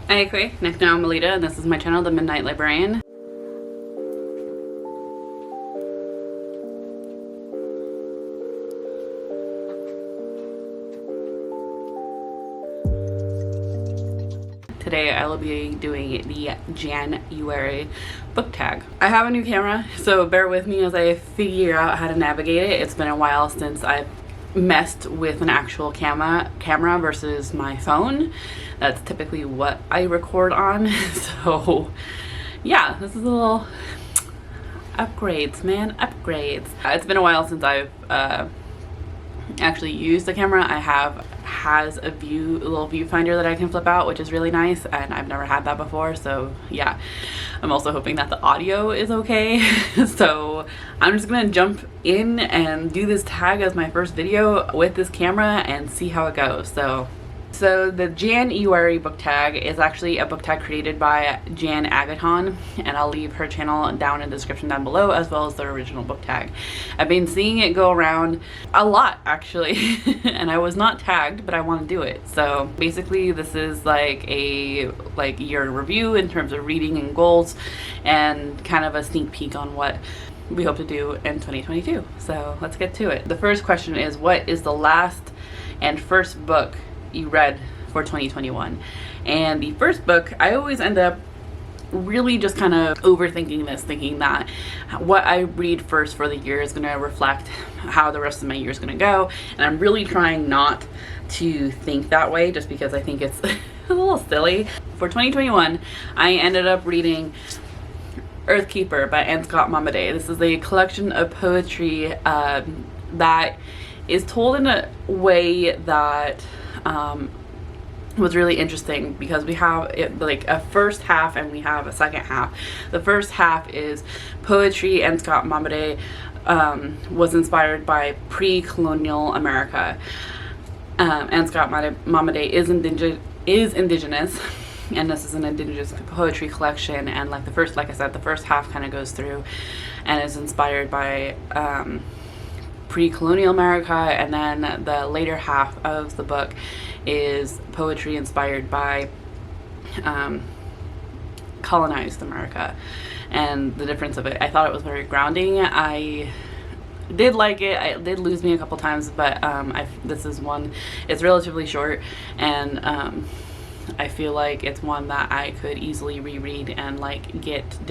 Hey, now I'm Melita, and this is my channel, The Midnight Librarian. Today I will be doing the JAN-uary Book Tag. I have a new camera, so bear with me as I figure out how to navigate it. It's been a while since I've messed with an actual camera versus my phone. That's typically what I record on. So yeah, this is a little upgrades, man, upgrades. It's been a while since I've actually used the camera. Has a little viewfinder that I can flip out, which is really nice, and I've never had that before. So yeah, I'm also hoping that the audio is okay. So I'm just gonna jump in and do this tag as my first video with this camera and see how it goes. So the JAN-uary Book Tag is actually a book tag created by Agaton, and I'll leave her channel down in the description down below, as well as the original book tag. I've been seeing it go around a lot, actually, and I was not tagged, but I want to do it. So basically this is like a year in review in terms of reading and goals, and kind of a sneak peek on what we hope to do in 2022. So let's get to it. The first question is, what is the last and first book you read for 2021? And the first book, I always end up really just kind of overthinking this, thinking that what I read first for the year is going to reflect how the rest of my year is going to go, and I'm really trying not to think that way, just because I think it's a little silly. For 2021, I ended up reading Earthkeeper by Mamaday. This is a collection of poetry that is told in a way that was really interesting, because we have it like a first half and we have a second half. The first half is poetry, and Mamaday was inspired by pre-colonial America. And Mamaday is Indigenous, and this is an Indigenous poetry collection, and like I said, the first half kind of goes through and is inspired by pre-colonial America, and then the later half of the book is poetry inspired by colonized America, and the difference of it. I thought it was very grounding. I did like it. It did lose me a couple times, but this is one, it's relatively short, and I feel like it's one that I could easily reread and like get a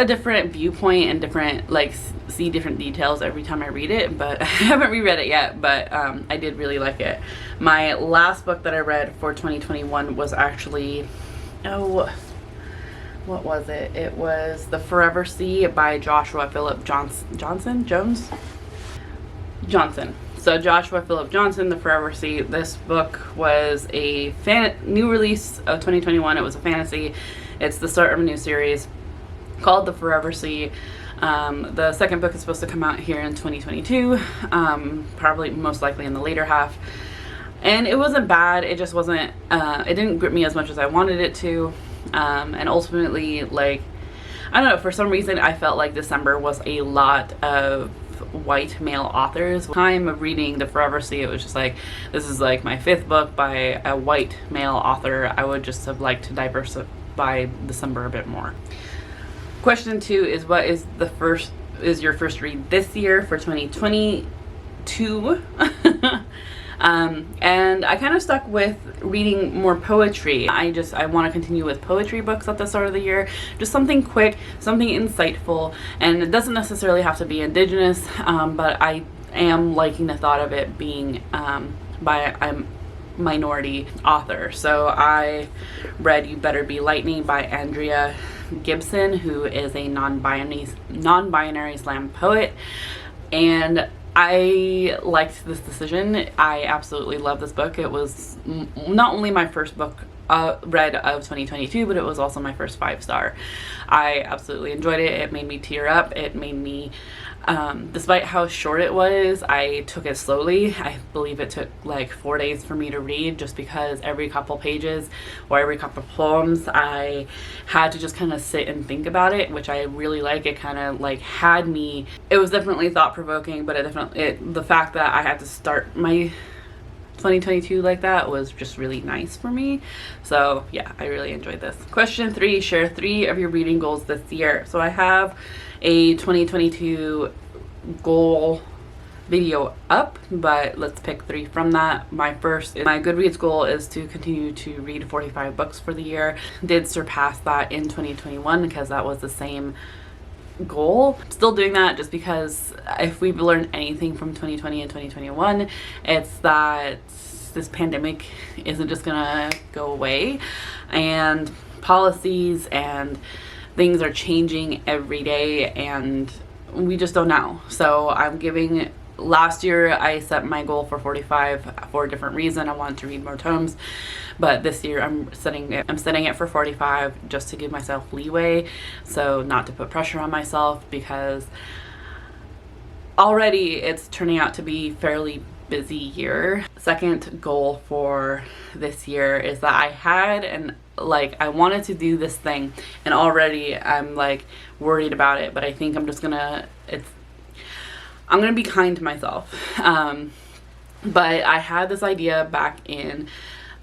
different viewpoint and see different details every time I read it. But I haven't reread it yet, but I did really like it. My last book that I read for 2021 was actually, what was it? It was The Forever Sea by Joshua Philip Johnson. So Joshua Philip Johnson, The Forever Sea. This book was a new release of 2021. It was a fantasy. It's the start of a new series called The Forever Sea. The second book is supposed to come out here in 2022, probably most likely in the later half. And it wasn't bad. It just wasn't, it didn't grip me as much as I wanted it to. And ultimately, like, I don't know, for some reason I felt like December was a lot of white male authors. Time of reading The Forever Sea, it was just like, this is like my fifth book by a white male author. I would just have liked to diversify December a bit more. Question 2 is, what is your first read this year for 2022? And I kind of stuck with reading more poetry. I want to continue with poetry books at the start of the year. Just something quick, something insightful, and it doesn't necessarily have to be Indigenous, but I am liking the thought of it being by a minority author. So I read You Better Be Lightning by Andrea Gibson, who is a non-binary slam poet, and I liked this decision. I absolutely love this book. It was not only my first book read of 2022, but it was also my first 5-star. I absolutely enjoyed it. It made me tear up. It made me, despite how short it was, I took it slowly. I believe it took like 4 days for me to read, just because every couple pages or every couple poems I had to just kind of sit and think about it, which I really like. It kind of like had me, it was definitely thought-provoking, but the fact that I had to start my 2022 like that was just really nice for me. So yeah, I really enjoyed this. Question 3, share 3 of your reading goals this year. So I have a 2022 goal video up, but let's pick 3 from that. My Goodreads goal is to continue to read 45 books for the year. Did surpass that in 2021 because that was the same goal. Still doing that just because if we've learned anything from 2020 and 2021, it's that this pandemic isn't just gonna go away, and policies and things are changing every day, and we just don't know. So last year I set my goal for 45 for a different reason. I wanted to read more tomes, but this year I'm setting it for 45 just to give myself leeway, so not to put pressure on myself, because already it's turning out to be fairly busy year. Second goal for this year is that I wanted to do this thing, and already I'm like worried about it, but I think I'm gonna be kind to myself. But I had this idea back in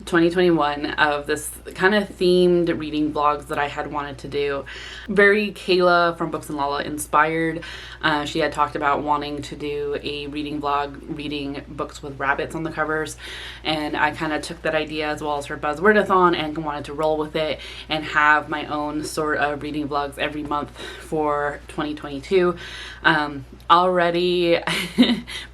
2021 of this kind of themed reading vlogs that I had wanted to do. Very Kayla from Books and Lala inspired. She had talked about wanting to do a reading vlog, reading books with rabbits on the covers, and I kind of took that idea as well as her buzzwordathon and wanted to roll with it and have my own sort of reading vlogs every month for 2022. Already,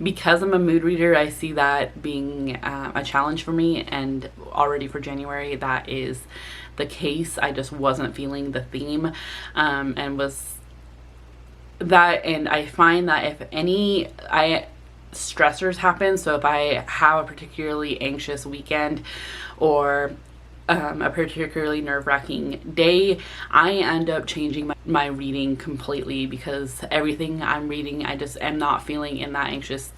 because I'm a mood reader, I see that being a challenge for me, and already for January that is the case. I just wasn't feeling the theme, and I find that if any stressors happen, so if I have a particularly anxious weekend or a particularly nerve-wracking day, I end up changing my reading completely, because everything I'm reading I just am not feeling in that anxious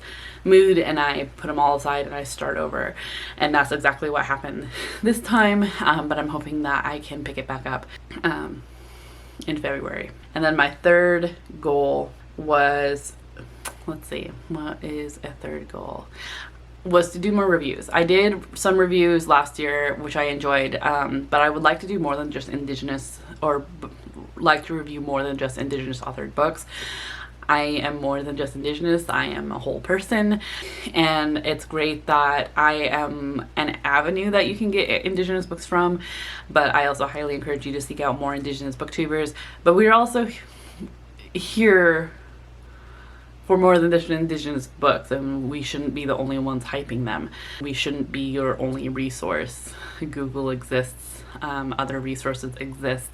mood, and I put them all aside and I start over. And that's exactly what happened this time, but I'm hoping that I can pick it back up in February. And then my third goal was, let's see, what is a third goal? Was to do more reviews. I did some reviews last year, which I enjoyed, but I would like to do more than just Indigenous, or like to review more than just Indigenous authored books. I am more than just Indigenous. I am a whole person, and it's great that I am an avenue that you can get Indigenous books from, but I also highly encourage you to seek out more Indigenous booktubers. But we're also here for more than just Indigenous books, and we shouldn't be the only ones hyping them. We shouldn't be your only resource. Google exists, other resources exist,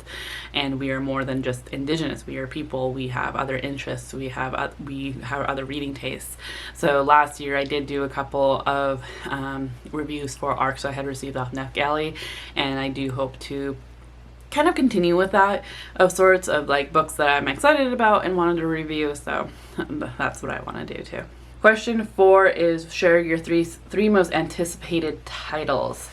and we are more than just Indigenous. We are people. We have other interests. We have other reading tastes. So last year I did do a couple of reviews for arcs I had received off NetGalley, and I do hope to kind of continue with that, of sorts of like books that I'm excited about and wanted to review. So that's what I want to do too. Question 4 is share your three most anticipated titles.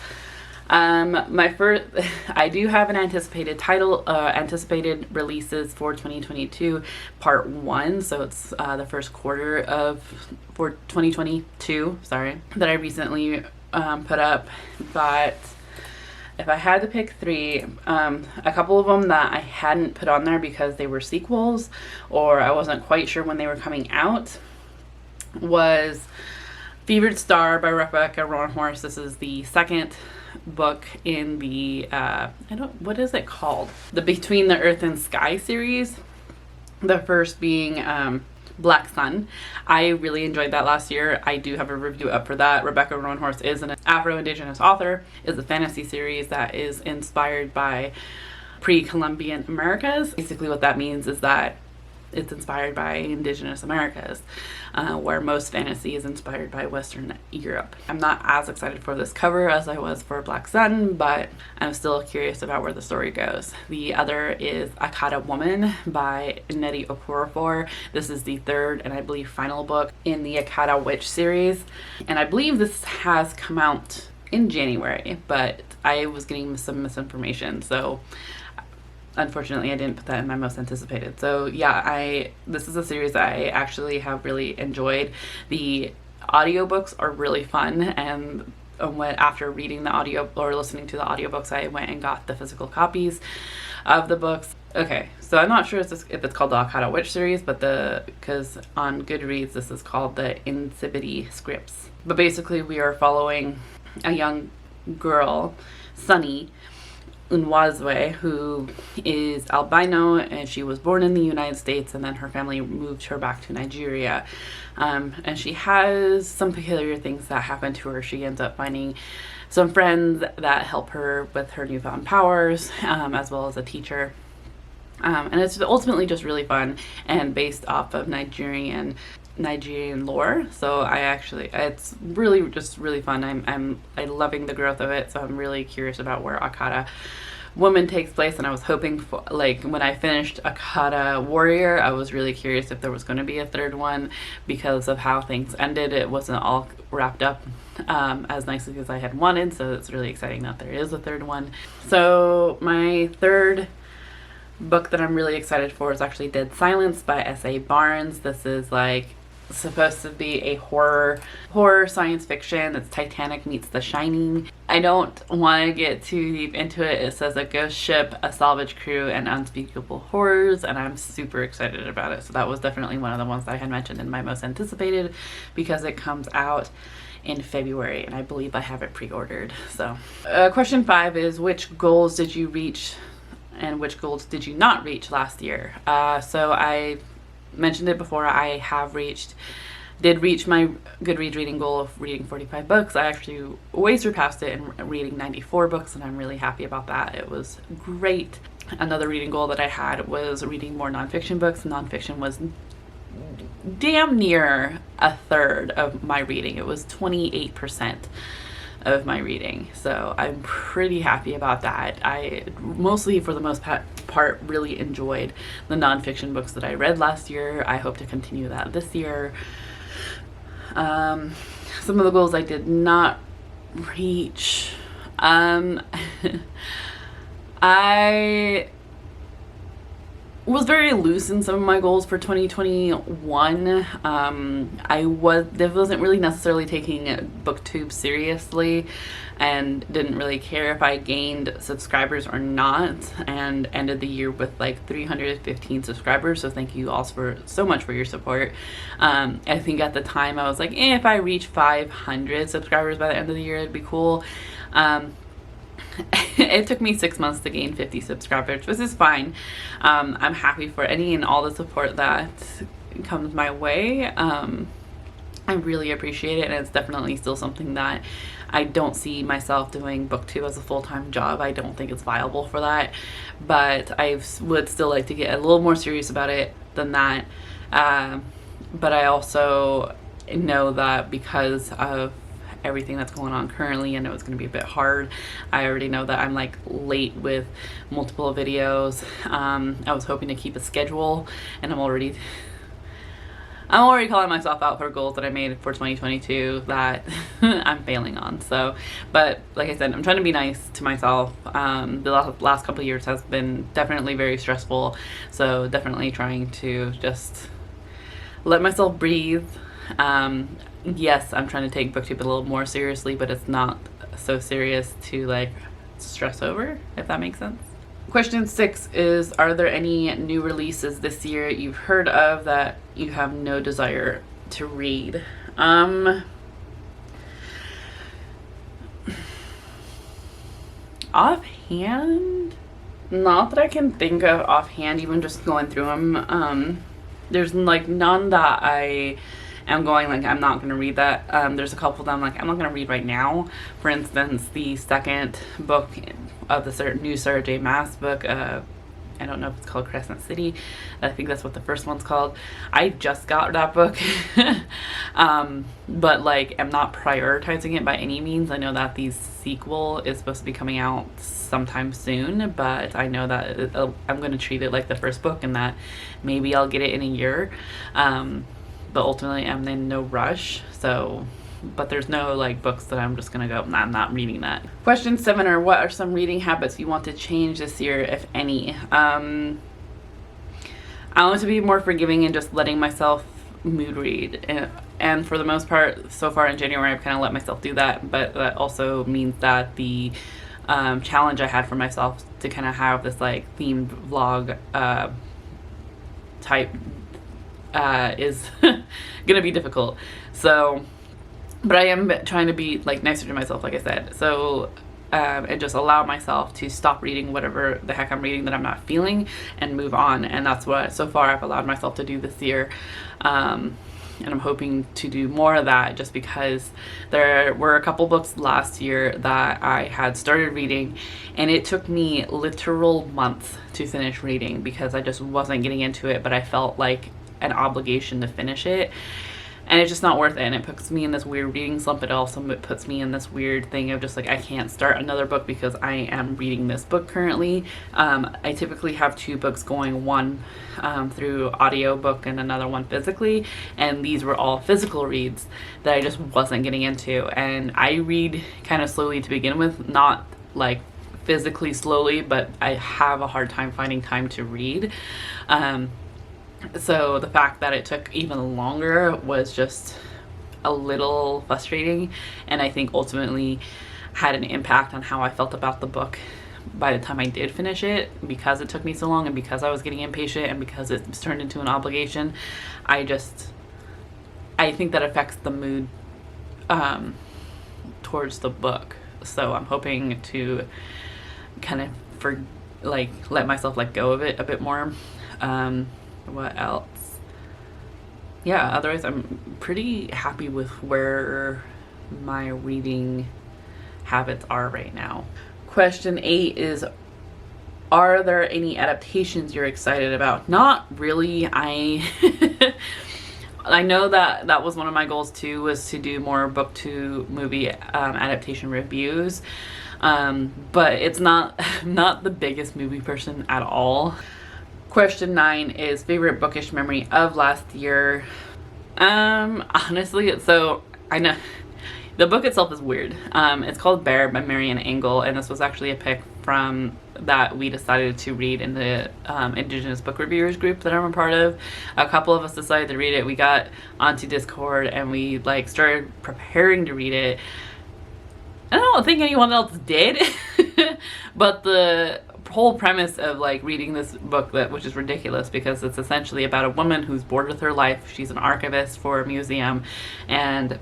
I do have an anticipated title, anticipated releases for 2022 part 1. So it's the first quarter for 2022, sorry, that I recently put up. But if I had to pick 3, a couple of them that I hadn't put on there because they were sequels or I wasn't quite sure when they were coming out was Fevered Star by Rebecca Roanhorse. This is the second book in the, what is it called? The Between the Earth and Sky series. The first being Black Sun. I really enjoyed that last year. I do have a review up for that. Rebecca Roanhorse is an Afro-Indigenous author. It's a fantasy series that is inspired by pre-Columbian Americas. Basically what that means is that it's inspired by Indigenous Americas, where most fantasy is inspired by Western Europe. I'm not as excited for this cover as I was for Black Sun, but I'm still curious about where the story goes. The other is Akata Woman by Nedi Okorafor. This is the third and I believe final book in the Akata Witch series, and I believe this has come out in January, but I was getting some misinformation, so unfortunately I didn't put that in my most anticipated. So yeah, this is a series that I actually have really enjoyed. The audiobooks are really fun, and after reading the audio or listening to the audiobooks, I went and got the physical copies of the books. Okay, so I'm not sure if it's called the Akata Witch series, but because on Goodreads this is called the Insipidity Scripts. But basically we are following a young girl, Sunny Nwazwe, who is albino, and she was born in the United States, and then her family moved her back to Nigeria. And she has some peculiar things that happen to her. She ends up finding some friends that help her with her newfound powers, as well as a teacher. And it's ultimately just really fun and based off of Nigerian lore. So it's really just really fun. I'm loving the growth of it. So I'm really curious about where Akata Woman takes place, and I was hoping for, like, when I finished Akata Warrior, I was really curious if there was going to be a third one because of how things ended. It wasn't all wrapped up as nicely as I had wanted, so it's really exciting that there is a third one. So my third book that I'm really excited for is actually Dead Silence by S.A. Barnes. This is like supposed to be a horror science fiction. It's Titanic meets The Shining. I don't want to get too deep into it. It says a ghost ship, a salvage crew, and unspeakable horrors, and I'm super excited about it. So that was definitely one of the ones that I had mentioned in my most anticipated, because it comes out in February, and I believe I have it pre-ordered. So question 5 is, which goals did you reach and which goals did you not reach last year? So I mentioned it before, I did reach my Goodreads reading goal of reading 45 books. I actually way surpassed it in reading 94 books, and I'm really happy about that. It was great. Another reading goal that I had was reading more nonfiction books. Nonfiction was damn near a third of my reading. It was 28% of my reading, so I'm pretty happy about that. I mostly, for the most part, really enjoyed the nonfiction books that I read last year. I hope to continue that this year. Some of the goals I did not reach. I was very loose in some of my goals for 2021. I wasn't really necessarily taking BookTube seriously, and didn't really care if I gained subscribers or not, and ended the year with like 315 subscribers. So thank you all so much for your support. I think at the time I was like, if I reach 500 subscribers by the end of the year, it'd be cool. It took me 6 months to gain 50 subscribers, which is fine. I'm happy for any and all the support that comes my way. I really appreciate it, and it's definitely still something that I don't see myself doing BookTube as a full-time job. I don't think it's viable for that, but I would still like to get a little more serious about it than that. But I also know that because of everything that's going on currently, I know it's going to be a bit hard. I already know that I'm like late with multiple videos. I was hoping to keep a schedule, and I'm already calling myself out for goals that I made for 2022 that I'm failing on. So, but like I said, I'm trying to be nice to myself. The last couple of years has been definitely very stressful, so definitely trying to just let myself breathe. Yes, I'm trying to take BookTube a little more seriously, but it's not so serious to like stress over, if that makes sense. Question 6 is, are there any new releases this year you've heard of that you have no desire to read? Offhand, not that I can think of offhand, even just going through them. There's like none that I am going like, I'm not going to read that. There's a couple that I'm like, I'm not going to read right now. For instance, the second book of the new Sarah J. Maas book, I don't know if it's called Crescent City. I think that's what the first one's called. I just got that book, but like, I'm not prioritizing it by any means. I know that the sequel is supposed to be coming out sometime soon, but I know that I'm going to treat it like the first book, and that maybe I'll get it in a year. But ultimately I'm in no rush. So, but there's no like books that I'm just gonna go, nah, I'm not reading that. Question 7 are, what are some reading habits you want to change this year, if any? I want to be more forgiving and just letting myself mood read. And for the most part, so far in January, I've kind of let myself do that. But that also means that the challenge I had for myself to kind of have this like themed vlog type is gonna be difficult. So, but I am trying to be like nicer to myself, like I said. So and just allow myself to stop reading whatever the heck I'm reading that I'm not feeling and move on. And that's what so far I've allowed myself to do this year. And I'm hoping to do more of that, just because there were a couple books last year that I had started reading and it took me literal months to finish reading because I just wasn't getting into it, but I felt like an obligation to finish it. And it's just not worth it. And it puts me in this weird reading slump. It also puts me in this weird thing of just like, I can't start another book because I am reading this book currently. I typically have 2 books going, one through audiobook and another one physically. And these were all physical reads that I just wasn't getting into. And I read kind of slowly to begin with, not like physically slowly, but I have a hard time finding time to read. So the fact that it took even longer was just a little frustrating, and I think ultimately had an impact on how I felt about the book by the time I did finish it, because it took me so long and because I was getting impatient and because it's turned into an obligation. I think that affects the mood towards the book. So I'm hoping to kind of let myself let go of it a bit more. What else? Yeah, otherwise I'm pretty happy with where my reading habits are right now. Question 8 is, are there any adaptations you're excited about? Not really. I know that was one of my goals too, was to do more book to movie adaptation reviews. But it's not, I'm not the biggest movie person at all. Question 9 is favorite bookish memory of last year. Honestly, so I know the book itself is weird. It's called Bear by Marian Engel, and this was actually a pick from that we decided to read in the Indigenous book reviewers group that I'm a part of. A couple of us decided to read it. We got onto Discord and we like started preparing to read it. I don't think anyone else did, but the whole premise of like reading this book, which is ridiculous because it's essentially about a woman who's bored with her life. She's an archivist for a museum and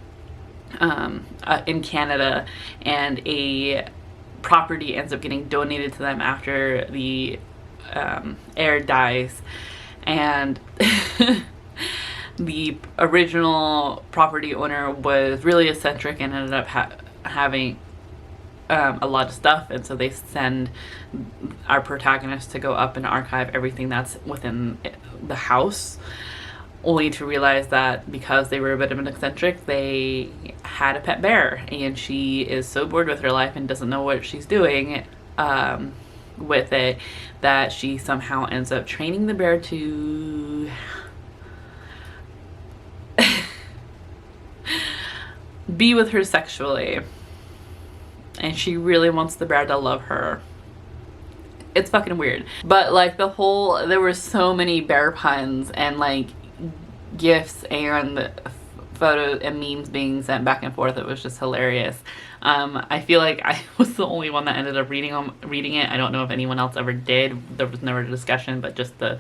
in Canada, and a property ends up getting donated to them after the heir dies, and the original property owner was really eccentric and ended up having a lot of stuff, and so they send our protagonist to go up and archive everything that's within the house, only to realize that because they were a bit of an eccentric, they had a pet bear, and she is so bored with her life and doesn't know what she's doing with it that she somehow ends up training the bear to be with her sexually. And she really wants the bear to love her. It's fucking weird. But like there were so many bear puns and like gifs and photos and memes being sent back and forth. It was just hilarious. I feel like I was the only one that ended up reading it. I don't know if anyone else ever did. There was never a discussion, but just the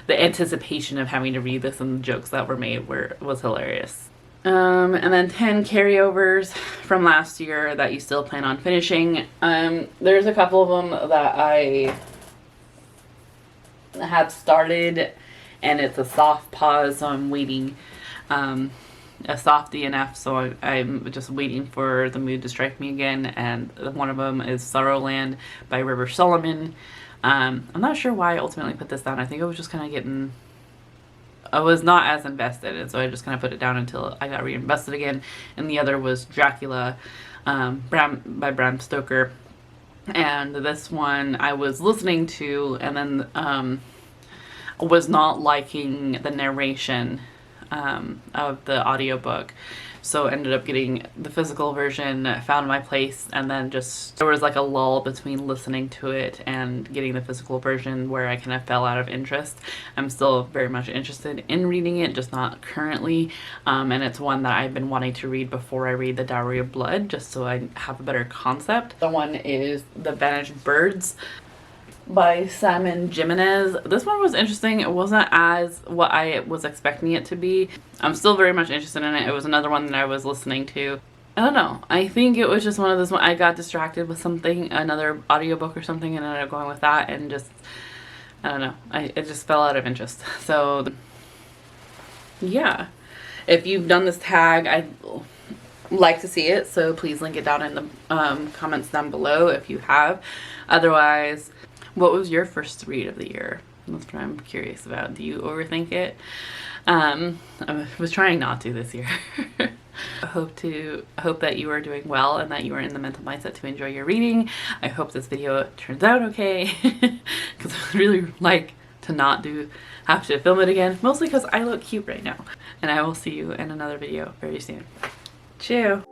anticipation of having to read this and the jokes that were made was hilarious. And then 10 carryovers from last year that you still plan on finishing. There's a couple of them that I had started and it's a soft pause, so I'm waiting, a soft DNF, so I'm just waiting for the mood to strike me again. And one of them is Sorrowland by River Solomon. I'm not sure why I ultimately put this down. I think I was just kind of I was not as invested, and so I just kind of put it down until I got reinvested again. And the other was Dracula by Bram Stoker. And this one I was listening to and then was not liking the narration of the audiobook. so ended up getting the physical version, found my place, and then just there was like a lull between listening to it and getting the physical version where I kind of fell out of interest. I'm still very much interested in reading it, just not currently, and it's one that I've been wanting to read before I read The Dowry of Blood, just so I have a better concept. The one is The Vanished Birds by Simon Jimenez. This one was interesting. It wasn't as what I was expecting it to be. I'm still very much interested in it. It was another one that I was listening to. I don't know. I think it was just one of those, I got distracted with something, another audiobook or something, and ended up going with that, and just, I don't know. It just fell out of interest. So, yeah. If you've done this tag, I'd like to see it, so please link it down in the comments down below if you have. Otherwise, what was your first read of the year? That's what I'm curious about. Do you overthink it? I was trying not to this year. I hope that you are doing well and that you are in the mental mindset to enjoy your reading. I hope this video turns out okay, because I would really like to not have to film it again, mostly because I look cute right now. And I will see you in another video very soon. Ciao.